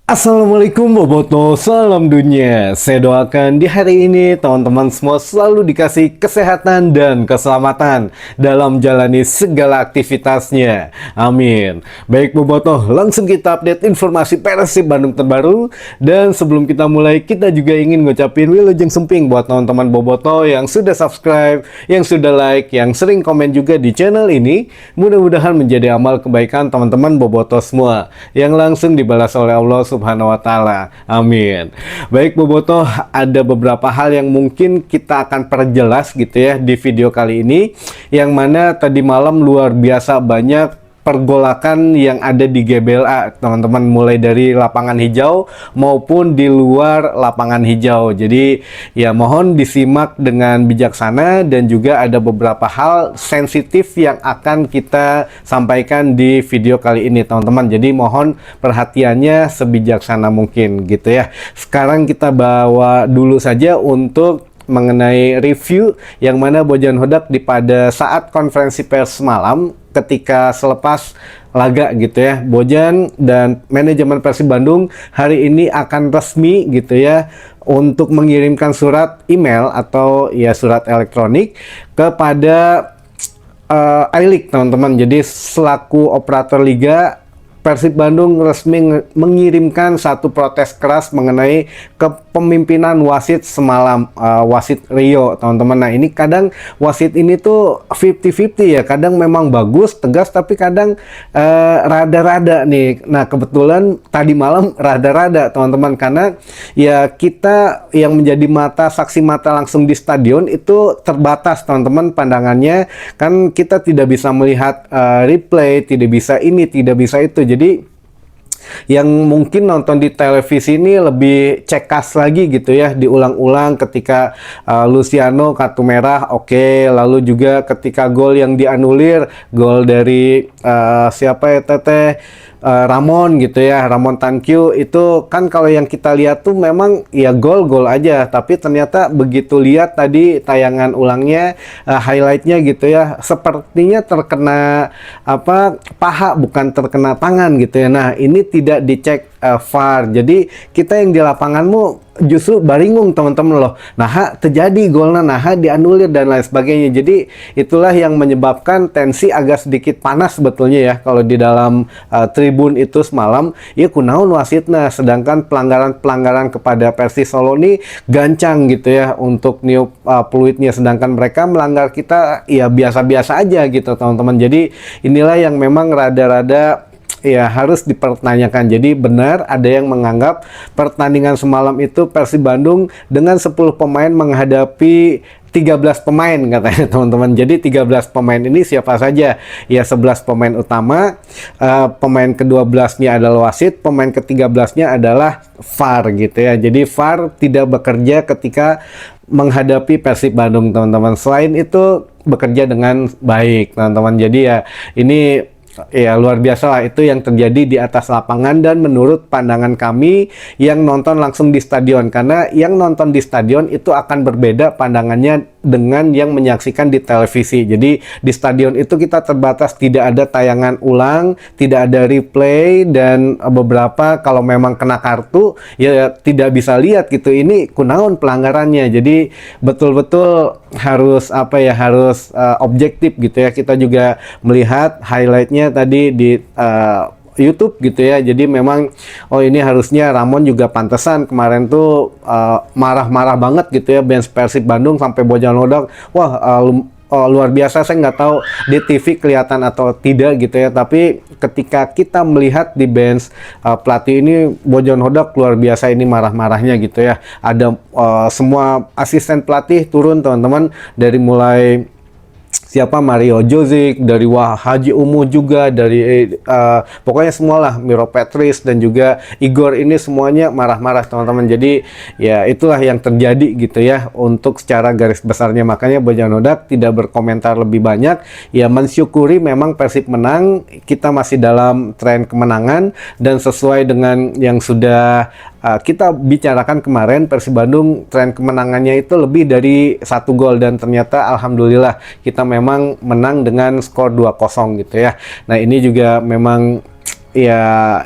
Assalamualaikum Boboto, salam dunia. Saya doakan di hari ini teman-teman semua selalu dikasih kesehatan dan keselamatan dalam jalani segala aktivitasnya. Amin. Baik Boboto, langsung kita update informasi Persib Bandung terbaru. Dan sebelum kita mulai, kita juga ingin ngucapin wilujeng semping buat teman-teman Boboto yang sudah subscribe, yang sudah like, yang sering komen juga di channel ini. Mudah-mudahan menjadi amal kebaikan teman-teman Boboto semua yang langsung dibalas oleh Allah Subhanahu wa taala. Amin. Baik Boboto, ada beberapa hal yang mungkin kita akan perjelas gitu ya di video kali ini, yang mana tadi malam luar biasa banyak pergolakan yang ada di GBLA teman-teman, mulai dari lapangan hijau maupun di luar lapangan hijau. Jadi ya mohon disimak dengan bijaksana, dan juga ada beberapa hal sensitif yang akan kita sampaikan di video kali ini teman-teman. Jadi mohon perhatiannya sebijaksana mungkin gitu ya. Sekarang kita bawa dulu saja untuk mengenai review yang mana Bojan Hodak pada saat konferensi pers malam ketika selepas laga gitu ya, Bojan dan manajemen Persib Bandung hari ini akan resmi gitu ya untuk mengirimkan surat email atau ya surat elektronik kepada I-League teman-teman. Jadi selaku operator liga, Persib Bandung resmi mengirimkan satu protes keras mengenai kepemimpinan wasit semalam, wasit Rio teman-teman. Nah ini kadang wasit ini tuh 50-50 ya, kadang memang bagus tegas, tapi kadang rada-rada nih. Nah kebetulan tadi malam rada-rada teman-teman, karena ya kita yang menjadi mata, saksi mata langsung di stadion itu terbatas teman-teman pandangannya, kan kita tidak bisa melihat replay, tidak bisa ini, tidak bisa itu. Jadi yang mungkin nonton di televisi ini lebih cekas lagi gitu ya, diulang-ulang ketika Luciano kartu merah, oke. Lalu juga ketika gol yang dianulir, gol dari siapa ya teteh, Ramon gitu ya, Ramon Tankyu, itu kan kalau yang kita lihat tuh memang ya gol-gol aja, tapi ternyata begitu lihat tadi tayangan ulangnya, highlightnya gitu ya, sepertinya terkena apa, paha, bukan terkena tangan gitu ya. Nah ini tidak dicek VAR, jadi kita yang di lapanganmu justru baringung teman-teman loh. Nah terjadi golnya, nah dianulir dan lain sebagainya. Jadi itulah yang menyebabkan tensi agak sedikit panas sebetulnya ya kalau di dalam tribun itu semalam. Ya kunaon wasitna, sedangkan pelanggaran kepada Persis Solo ini gancang gitu ya untuk niup peluitnya, sedangkan mereka melanggar kita ya biasa-biasa aja gitu teman-teman. Jadi inilah yang memang rada-rada ya harus dipertanyakan. Jadi benar ada yang menganggap pertandingan semalam itu Persib Bandung dengan 10 pemain menghadapi 13 pemain katanya teman-teman. Jadi 13 pemain ini siapa saja? Ya 11 pemain utama, pemain ke-12-nya adalah wasit, pemain ke-13-nya adalah VAR gitu ya. Jadi VAR tidak bekerja ketika menghadapi Persib Bandung teman-teman. Selain itu bekerja dengan baik teman-teman. Jadi ya ini ya luar biasa lah itu yang terjadi di atas lapangan, dan menurut pandangan kami yang nonton langsung di stadion, karena yang nonton di stadion itu akan berbeda pandangannya dengan yang menyaksikan di televisi. Jadi di stadion itu kita terbatas, tidak ada tayangan ulang, tidak ada replay, dan beberapa kalau memang kena kartu ya tidak bisa lihat gitu, ini kunaon pelanggarannya. Jadi betul-betul harus apa ya, harus objektif gitu ya. Kita juga melihat highlightnya tadi di YouTube gitu ya. Jadi memang oh ini harusnya Ramon juga pantesan kemarin tuh marah-marah banget gitu ya, bench Persib Bandung sampai Bojan Hodak. Wah luar biasa, saya nggak tahu di TV kelihatan atau tidak gitu ya, tapi ketika kita melihat di bench pelatih ini, Bojan Hodak luar biasa ini marah-marahnya gitu ya. Ada semua asisten pelatih turun teman-teman, dari mulai siapa, Mario Jozic, dari Haji Umuh juga, dari pokoknya semualah, Miro Petris dan juga Igor, ini semuanya marah-marah teman-teman. Jadi ya itulah yang terjadi gitu ya untuk secara garis besarnya. Makanya Bojan Hodak tidak berkomentar lebih banyak, ya mensyukuri memang Persib menang, kita masih dalam tren kemenangan, dan sesuai dengan yang sudah kita bicarakan kemarin, Persib Bandung tren kemenangannya itu lebih dari 1 gol, dan ternyata alhamdulillah kita memang menang dengan skor 2-0 gitu ya. Nah ini juga memang ya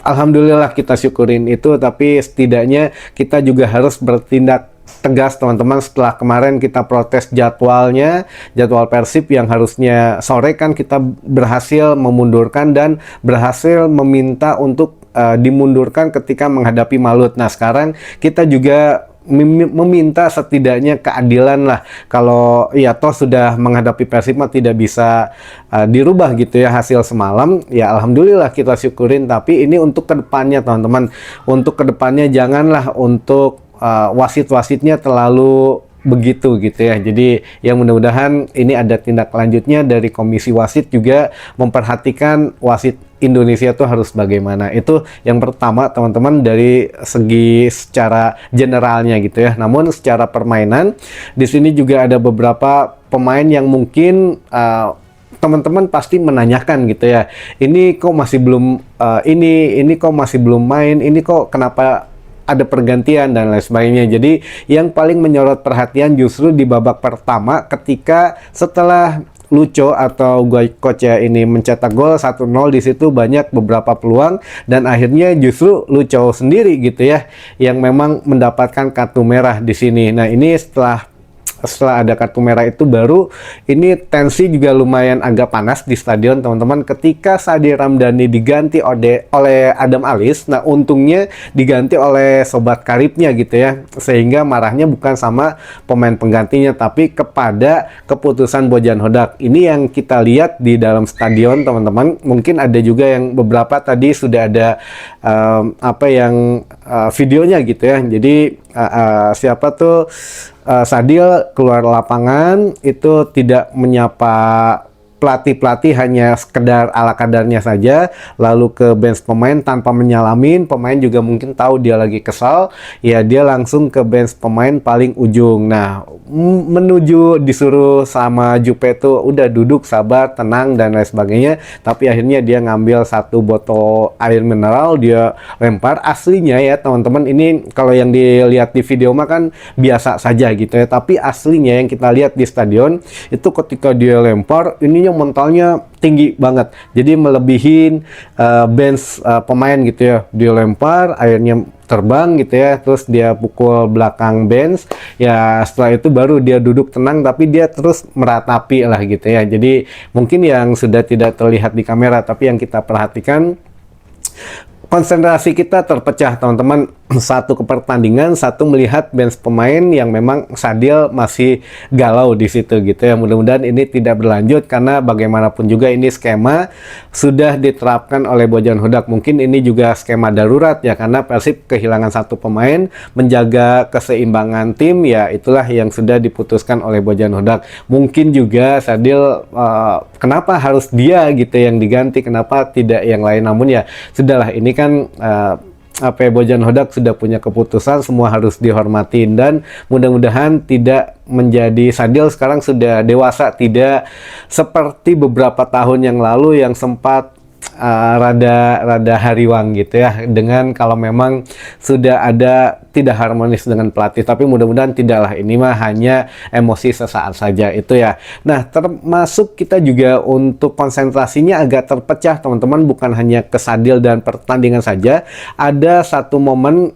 alhamdulillah kita syukurin itu, tapi setidaknya kita juga harus bertindak tegas teman-teman. Setelah kemarin kita protes jadwal Persib yang harusnya sore, kan kita berhasil memundurkan dan berhasil meminta untuk dimundurkan ketika menghadapi Malut. Nah sekarang kita juga meminta setidaknya keadilan lah. Kalau ya toh sudah menghadapi Persib mah tidak bisa dirubah gitu ya hasil semalam. Ya alhamdulillah kita syukurin, tapi ini untuk kedepannya teman-teman. Untuk kedepannya janganlah untuk wasit-wasitnya terlalu begitu gitu ya. Jadi yang mudah-mudahan ini ada tindak lanjutnya dari komisi wasit juga memperhatikan wasit Indonesia tuh harus bagaimana. Itu yang pertama teman-teman dari segi secara generalnya gitu ya. Namun secara permainan di sini juga ada beberapa pemain yang mungkin teman-teman pasti menanyakan gitu ya. Ini kok masih belum ini kok masih belum main, ini kok kenapa ada pergantian dan lain sebagainya. Jadi yang paling menyorot perhatian justru di babak pertama ketika setelah Lucho atau Goicoechea ini mencetak gol 1-0, di situ banyak beberapa peluang dan akhirnya justru Lucho sendiri gitu ya yang memang mendapatkan kartu merah di sini. Nah, ini setelah ada kartu merah itu baru ini tensi juga lumayan agak panas di stadion teman-teman ketika Sadi Ramdhani diganti oleh Adam Alis. Nah untungnya diganti oleh sobat karibnya gitu ya, sehingga marahnya bukan sama pemain penggantinya tapi kepada keputusan Bojan Hodak. Ini yang kita lihat di dalam stadion teman-teman. Mungkin ada juga yang beberapa tadi sudah ada videonya gitu ya. Jadi siapa tuh Sadil keluar lapangan itu tidak menyapa pelatih hanya sekedar ala kadarnya saja, lalu ke bench pemain tanpa menyalamin. Pemain juga mungkin tahu dia lagi kesal, ya dia langsung ke bench pemain paling ujung. Nah menuju disuruh sama Jupe tuh udah duduk sabar tenang dan lain sebagainya, tapi akhirnya dia ngambil satu botol air mineral dia lempar. Aslinya ya teman-teman, ini kalau yang dilihat di video mah kan biasa saja gitu ya, tapi aslinya yang kita lihat di stadion itu ketika dia lempar ininya mentalnya tinggi banget, jadi melebihin bench pemain gitu ya. Dia lempar akhirnya terbang gitu ya, terus dia pukul belakang bench ya. Setelah itu baru dia duduk tenang, tapi dia terus meratapi lah gitu ya. Jadi mungkin yang sudah tidak terlihat di kamera tapi yang kita perhatikan, konsentrasi kita terpecah teman-teman. Satu ke pertandingan, satu melihat bench pemain yang memang Sadil masih galau di situ gitu ya. Mudah-mudahan ini tidak berlanjut karena bagaimanapun juga ini skema sudah diterapkan oleh Bojan Hodak. Mungkin ini juga skema darurat ya, karena Persib kehilangan satu pemain, menjaga keseimbangan tim ya, itulah yang sudah diputuskan oleh Bojan Hodak. Mungkin juga Sadil kenapa harus dia gitu yang diganti, kenapa tidak yang lain. Namun ya sudahlah, ini kan Bojan Hodak sudah punya keputusan, semua harus dihormatin dan mudah-mudahan tidak menjadi Sadil sekarang sudah dewasa, tidak seperti beberapa tahun yang lalu yang sempat rada hariwang gitu ya, dengan kalau memang sudah ada tidak harmonis dengan pelatih. Tapi mudah-mudahan tidaklah, ini mah hanya emosi sesaat saja itu ya. Nah termasuk kita juga untuk konsentrasinya agak terpecah teman-teman, bukan hanya ke Sadil dan pertandingan saja. Ada satu momen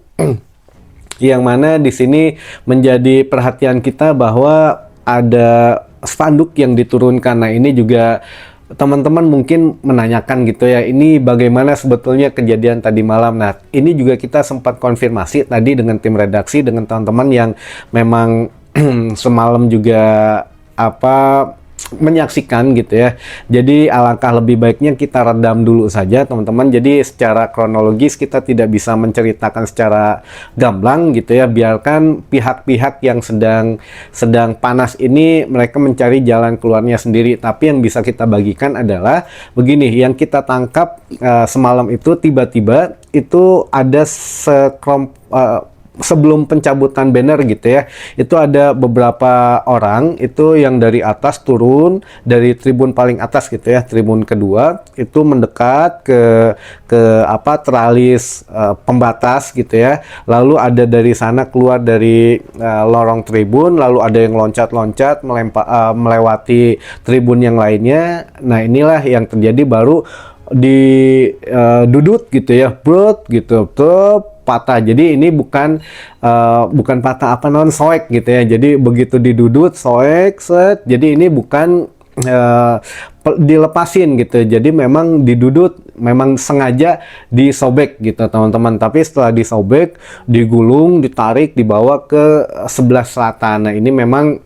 yang mana di sini menjadi perhatian kita bahwa ada spanduk yang diturunkan. Nah ini juga teman-teman mungkin menanyakan gitu ya, ini bagaimana sebetulnya kejadian tadi malam. Nah ini juga kita sempat konfirmasi tadi dengan tim redaksi, dengan teman-teman yang memang semalam juga menyaksikan gitu ya. Jadi alangkah lebih baiknya kita redam dulu saja teman-teman. Jadi secara kronologis kita tidak bisa menceritakan secara gamblang gitu ya. Biarkan pihak-pihak yang sedang panas ini mereka mencari jalan keluarnya sendiri. Tapi yang bisa kita bagikan adalah begini, yang kita tangkap semalam itu tiba-tiba itu ada sebelum pencabutan banner gitu ya, itu ada beberapa orang itu yang dari atas turun, dari tribun paling atas gitu ya, tribun kedua itu mendekat ke teralis pembatas gitu ya. Lalu ada dari sana keluar dari lorong tribun, lalu ada yang loncat-loncat melewati tribun yang lainnya. Nah inilah yang terjadi, baru dudut gitu ya, brut gitu, tuh patah. Jadi ini bukan patah apa non soek gitu ya. Jadi begitu didudut soek set. Jadi ini bukan dilepasin gitu. Jadi memang didudut, memang sengaja disobek gitu teman-teman. Tapi setelah disobek, digulung, ditarik, dibawa ke sebelah selatan. Nah ini memang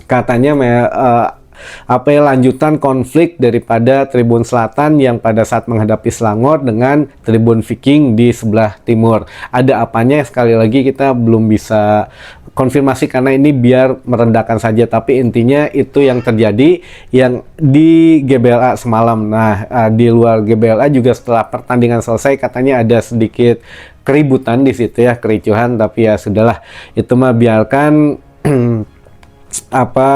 katanya apa ya, lanjutan konflik daripada Tribun Selatan yang pada saat menghadapi Selangor dengan Tribun Viking di sebelah timur. Ada apanya sekali lagi kita belum bisa konfirmasi karena ini biar merendahkan saja, tapi intinya itu yang terjadi yang di GBLA semalam. Nah, di luar GBLA juga setelah pertandingan selesai katanya ada sedikit keributan di situ ya, kericuhan, tapi ya sudahlah, itu mah biarkan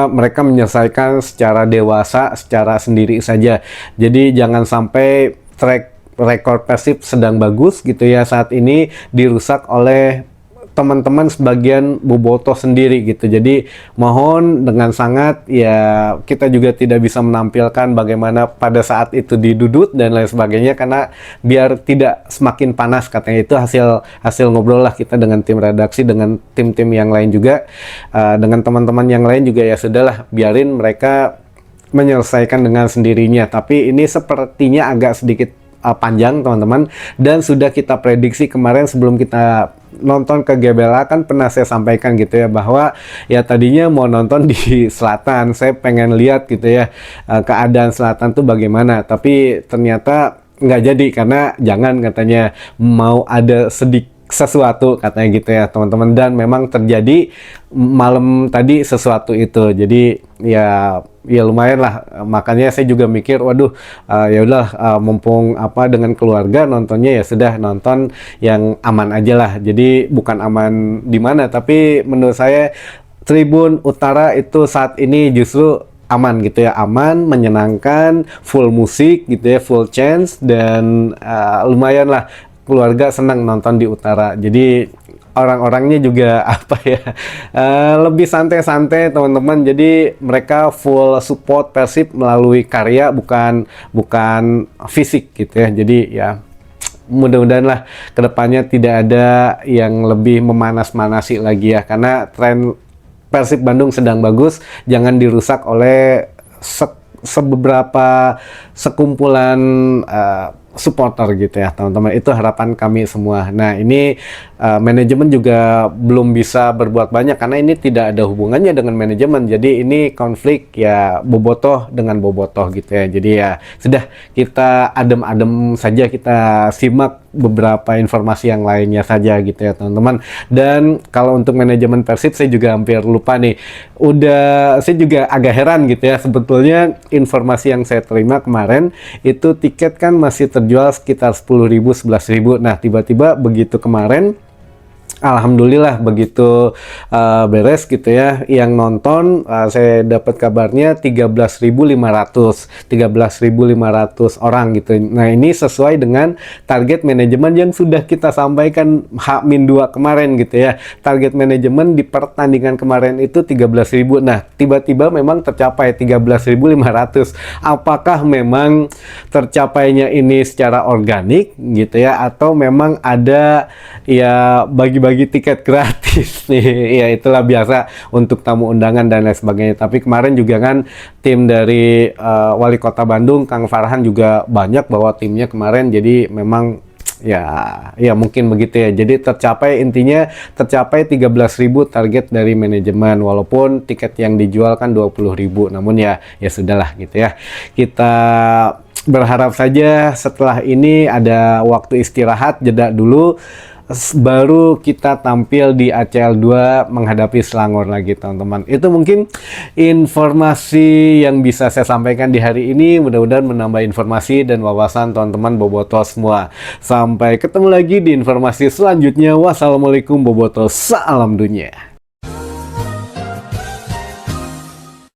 mereka menyelesaikan secara dewasa, secara sendiri saja. Jadi jangan sampai track record Persib sedang bagus gitu ya saat ini dirusak oleh teman-teman sebagian bobotoh sendiri gitu. Jadi mohon dengan sangat ya, kita juga tidak bisa menampilkan bagaimana pada saat itu didudut dan lain sebagainya karena biar tidak semakin panas, katanya. Itu hasil ngobrol lah kita dengan tim redaksi, dengan tim-tim yang lain juga, dengan teman-teman yang lain juga. Ya sudahlah, biarin mereka menyelesaikan dengan sendirinya. Tapi ini sepertinya agak sedikit panjang teman-teman, dan sudah kita prediksi kemarin sebelum kita nonton ke GBLA, kan pernah saya sampaikan gitu ya, bahwa ya tadinya mau nonton di selatan, saya pengen lihat gitu ya keadaan selatan tuh bagaimana, tapi ternyata nggak jadi karena jangan, katanya mau ada sesuatu katanya gitu ya teman-teman, dan memang terjadi malam tadi sesuatu itu. Jadi ya lumayan lah, makanya saya juga mikir waduh, ya udah, mumpung dengan keluarga nontonnya, ya sudah nonton yang aman aja lah. Jadi bukan aman di mana, tapi menurut saya Tribun Utara itu saat ini justru aman gitu ya, aman, menyenangkan, full musik gitu ya, full chance, dan lumayan lah keluarga senang nonton di Utara. Jadi orang-orangnya juga lebih santai-santai teman-teman. Jadi mereka full support Persib melalui karya, bukan fisik gitu ya. Jadi ya mudah-mudahan lah kedepannya tidak ada yang lebih memanas-manasi lagi ya, karena tren Persib Bandung sedang bagus, jangan dirusak oleh sekumpulan supporter gitu ya teman-teman. Itu harapan kami semua. Nah ini manajemen juga belum bisa berbuat banyak karena ini tidak ada hubungannya dengan manajemen. Jadi ini konflik ya bobotoh dengan bobotoh gitu ya. Jadi ya sudah, kita adem-adem saja, kita simak beberapa informasi yang lainnya saja gitu ya teman-teman. Dan kalau untuk manajemen Persib saya juga hampir lupa nih. Saya juga agak heran gitu ya, sebetulnya informasi yang saya terima kemarin itu tiket kan masih terjual sekitar 10.000, 11.000. Nah tiba-tiba begitu kemarin, alhamdulillah begitu beres gitu ya, yang nonton saya dapat kabarnya 13.500 orang gitu. Nah ini sesuai dengan target manajemen yang sudah kita sampaikan H-2 kemarin gitu ya. Target manajemen di pertandingan kemarin itu 13.000. Nah tiba-tiba memang tercapai 13.500. Apakah memang tercapainya ini secara organik gitu ya, atau memang ada ya bagi tiket gratis nih? Ya itulah biasa untuk tamu undangan dan lain sebagainya. Tapi kemarin juga kan tim dari Wali Kota Bandung, Kang Farhan juga banyak bawa timnya kemarin. Jadi memang ya mungkin begitu ya. Jadi intinya tercapai 13.000 target dari manajemen, walaupun tiket yang dijual kan 20.000. Namun ya sudahlah gitu ya. Kita berharap saja setelah ini ada waktu istirahat, jeda dulu, baru kita tampil di ACL 2 menghadapi Selangor lagi teman-teman. Itu mungkin informasi yang bisa saya sampaikan di hari ini. Mudah-mudahan menambah informasi dan wawasan teman-teman bobotoh semua. Sampai ketemu lagi di informasi selanjutnya. Wassalamualaikum bobotoh, salam dunia.